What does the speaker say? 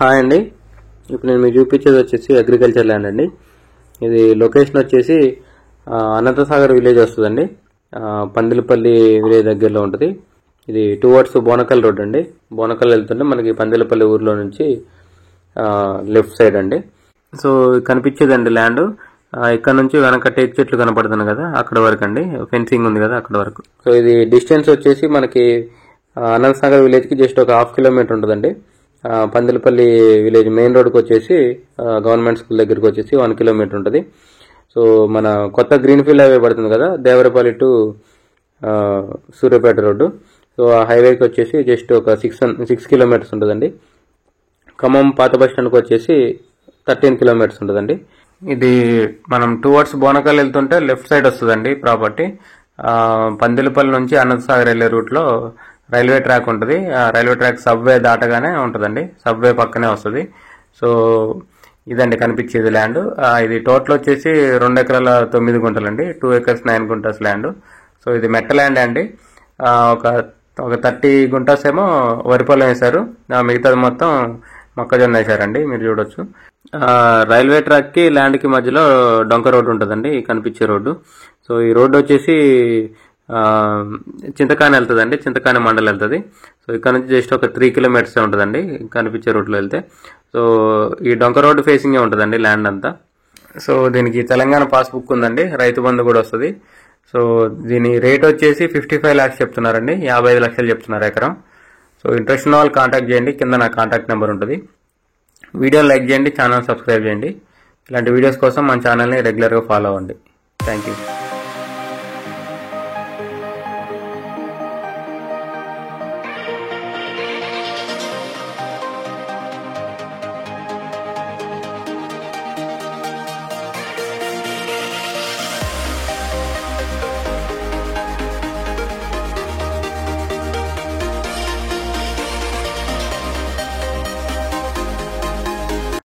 Hi అండి. ఇప్పుడు నేను మీకు చూపించేది వచ్చేసి అగ్రికల్చర్ ల్యాండ్ అండి. ఇది లొకేషన్ వచ్చేసి అనంతసాగర్ విలేజ్ వస్తుందండి. పందిలపల్లి విలేజ్ దగ్గరలో ఉంటుంది. ఇది టువర్డ్స్ బోనకల్ రోడ్ అండి. బోనకల్ వెళ్తుంటే మనకి పందిలపల్లి ఊర్లో నుంచి లెఫ్ట్ సైడ్ అండి. సో కనిపించేదండి ల్యాండ్. ఇక్కడ నుంచి వెనక టేక్ చెట్లు కనపడుతున్నాయి కదా, అక్కడ వరకు అండి. ఫెన్సింగ్ ఉంది కదా, అక్కడ వరకు. సో ఇది డిస్టెన్స్ వచ్చేసి మనకి అనంతసాగర్ విలేజ్కి జస్ట్ ఒక 1/2 కిలోమీటర్ ఉంటుందండి. పందిలపల్లి విలేజ్ మెయిన్ రోడ్కి వచ్చేసి గవర్నమెంట్ స్కూల్ దగ్గరికి వచ్చేసి 1 కిలోమీటర్ ఉంటుంది. సో మన కొత్త గ్రీన్ఫీల్డ్ హైవే పడుతుంది కదా, Devarapalli to Suryapet road. So ఆ హైవేకి వచ్చేసి జస్ట్ ఒక 6 కిలోమీటర్స్ ఉంటుందండి. ఖమ్మం పాత బస్ స్టాండ్కి వచ్చేసి 13 కిలోమీటర్స్ ఉంటుందండి. ఇది మనం టువర్డ్స్ బోనకల్ వెళ్తుంటే లెఫ్ట్ సైడ్ వస్తుందండి ప్రాపర్టీ. పందిలపల్లి నుంచి అనంతసాగర్ వెళ్ళే రూట్లో రైల్వే ట్రాక్ ఉంటుంది. ఆ రైల్వే ట్రాక్ సబ్వే దాటగానే ఉంటుందండి, సబ్వే పక్కనే వస్తుంది. సో ఇదండి కనిపించేది ల్యాండ్. ఇది టోటల్ వచ్చేసి 2 ఎకరాల 9 గుంటలండి, 2 acres 9 గుంటాస్ ల్యాండ్. సో ఇది మెట్ట ల్యాండ్ అండి. ఒక 30 గుంటాస్ ఏమో వరి పొలం వేశారు, మిగతాది మొత్తం మొక్కజొన్న వేశారండి. మీరు చూడొచ్చు. రైల్వే ట్రాక్ కి ల్యాండ్ కి మధ్యలో డొంక రోడ్డు ఉంటుందండి, కనిపించే రోడ్డు. సో ఈ రోడ్డు వచ్చేసి చింతకాని వెళ్తుందండి, చింతకాని మండలం వెళ్తుంది. సో ఇక్కడ నుంచి జస్ట్ ఒక 3 కిలోమీటర్స్ ఉంటుందండి కనిపించే రోడ్లో వెళ్తే. సో ఈ డొంక రోడ్డు ఫేసింగే ఉంటుందండి ల్యాండ్ అంతా. సో దీనికి తెలంగాణ పాస్బుక్ ఉందండి, రైతు బంధు కూడా వస్తుంది. సో దీని రేట్ వచ్చేసి 55 lakhs చెప్తున్నారండి, 55 లక్షలు చెప్తున్నారు ఎకరం. సో ఇంట్రెస్ట్ ఉన్న వాళ్ళు కాంటాక్ట్ చేయండి, కింద నా కాంటాక్ట్ నెంబర్ ఉంటుంది. వీడియో లైక్ చేయండి, ఛానల్ సబ్స్క్రైబ్ చేయండి. ఇలాంటి వీడియోస్ కోసం మన ఛానల్ని రెగ్యులర్గా ఫాలో అవ్వండి. Thank you.